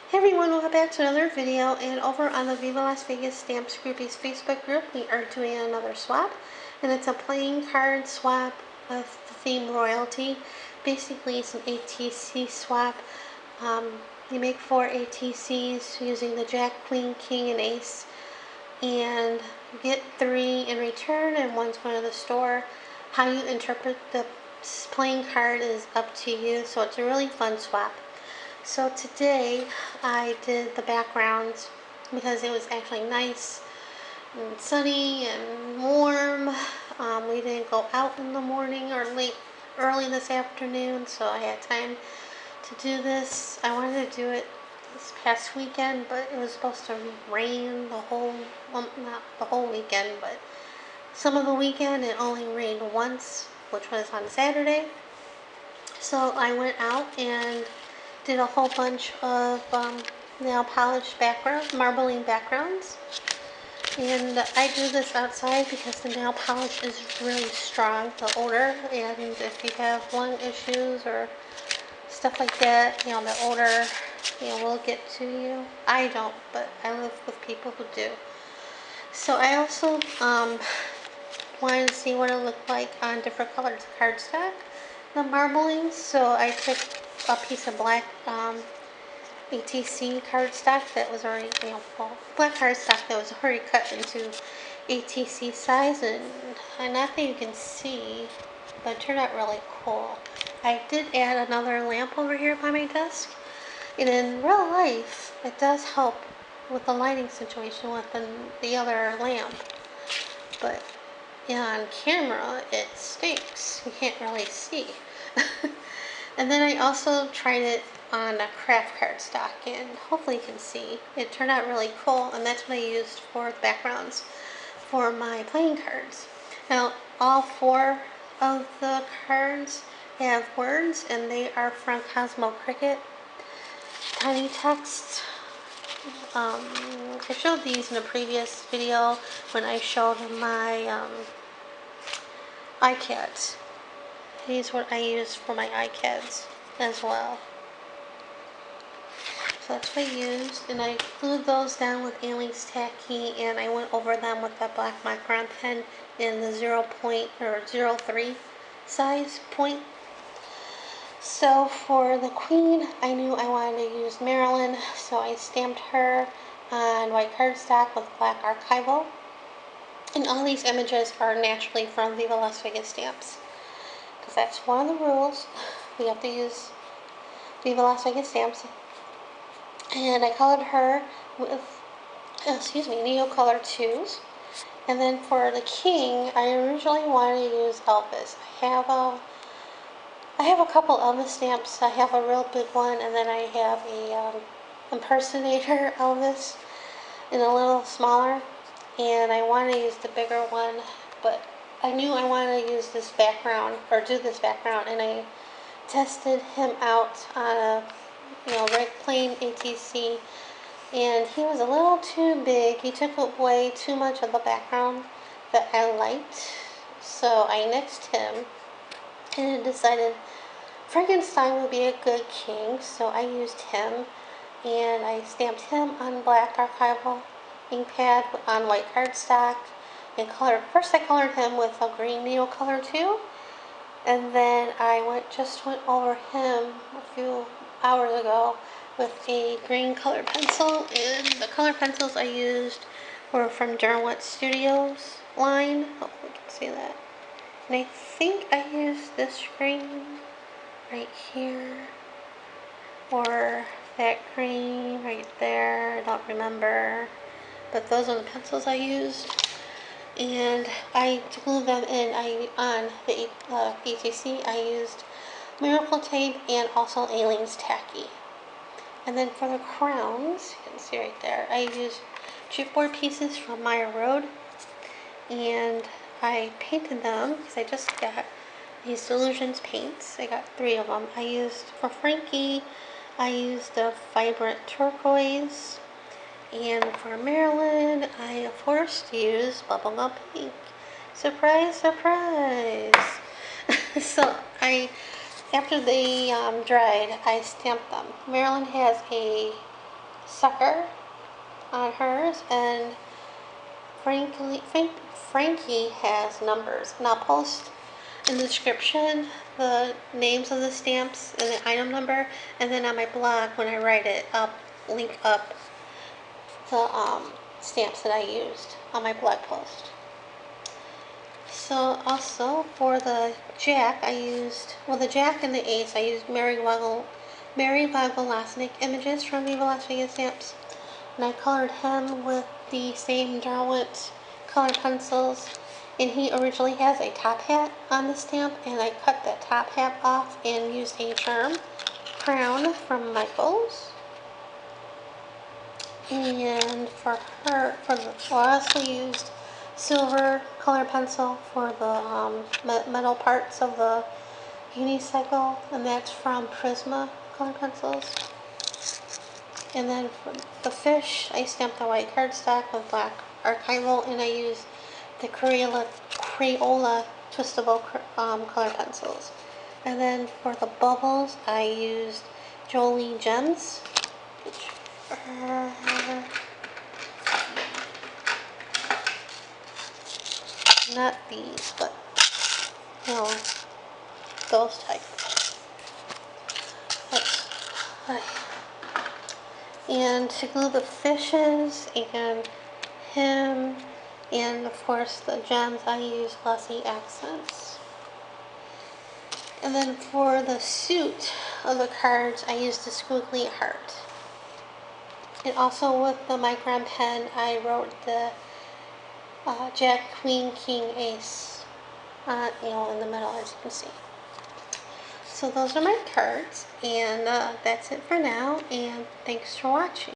Hey everyone, welcome back to another video, and over on the Viva Las Vegas Stamps Groupies Facebook group we are doing another swap, and it's a playing card swap with the theme royalty. Basically it's an ATC swap. You make 4 ATCs using the Jack, Queen, King, and Ace, and you get 3 in return and 1's going to the store. How you interpret the playing card is up to you, so it's a really fun swap. So today I did the backgrounds because it was actually nice and sunny and warm. We didn't go out in the morning or early this afternoon, so I had time to do this. I wanted to do it this past weekend, but it was supposed to rain the whole, well, not the whole weekend, but some of the weekend. It only rained once, which was on Saturday. So I went out and did a whole bunch of nail polish marbling backgrounds. And I do this outside because the nail polish is really strong, the odor, and if you have lung issues or stuff like that, the odor, will get to you. I don't, but I live with people who do. So I also wanted to see what it looked like on different colors of cardstock, the marbling. So I took a piece of black ATC cardstock that was already, black cardstock that was already cut into ATC size, and not that you can see, but it turned out really cool. I did add another lamp over here by my desk, and in real life, it does help with the lighting situation with the other lamp, but on camera, it stinks. You can't really see. And then I also tried it on a craft cardstock, and hopefully you can see. It turned out really cool, and that's what I used for the backgrounds for my playing cards. Now, all 4 of the cards have words, and they are from Cosmo Cricket. Tiny text. I showed these in a previous video when I showed my iCads. These are what I use for my iCads as well. So that's what I used, and I glued those down with Aleene's tacky, and I went over them with that black micron pen in the 0.03 size point. So for the Queen, I knew I wanted to use Marilyn, so I stamped her on white cardstock with black archival. And all these images are naturally from Viva Las Vegas Stamps, because that's one of the rules. We have to use Viva Las Vegas Stamps. And I colored her with, Neo Color 2s. And then for the King, I originally wanted to use Elvis. I have a couple Elvis stamps. I have a real big one, and then I have a impersonator Elvis in a little smaller. And I want to use the bigger one, but I knew I wanted to use this background, or do this background, and I tested him out on a very plain ATC, and he was a little too big. He took away too much of the background that I liked, so I nixed him and decided Frankenstein would be a good king, so I used him, and I stamped him on black archival ink pad on white cardstock, and first I colored him with a green Neo Color 2, and then I just went over him a few hours ago with a green colored pencil, and the color pencils I used were from Derwent Studios line. Hopefully you can see that. And I think I used this green right here, or that green right there. I don't remember, but those are the pencils I used. And I glued them in. On the ATC, I used Miracle Tape and also Aleene's tacky. And then for the crowns, you can see right there, I used chipboard pieces from Meyer Road, and I painted them because I just got these Delusions paints. I got 3 of them. For Frankie, I used a vibrant turquoise, and for Marilyn, I of course used bubblegum pink. Surprise, surprise! So after they dried, I stamped them. Marilyn has a sucker on hers, and Frankie has numbers. And I'll post in the description the names of the stamps and the item number, and then on my blog when I write it, I'll link up the stamps that I used on my blog post. So also for the Jack, I used, well, the Jack and the Ace, I used Mary Waggle images from Viva Las Vegas Stamps, and I colored him with the same Derwent color pencils. And he originally has a top hat on the stamp, and I cut that top hat off and used a charm crown from Michaels. And for her, I also used silver color pencil for the metal parts of the unicycle, and that's from Prisma color pencils. And then for the fish, I stamped the white cardstock with black archival, and I used the Crayola twistable color pencils. And then for the bubbles, I used Jolie Gems, which not these, but you know, those type. And to glue the fishes and him, and of course the gems, I use Glossy Accents. And then for the suit of the cards, I used the squiggly heart. And also with the micron pen, I wrote the Jack, Queen, King, Ace, you know, in the middle, as you can see. So those are my cards, and that's it for now, and thanks for watching.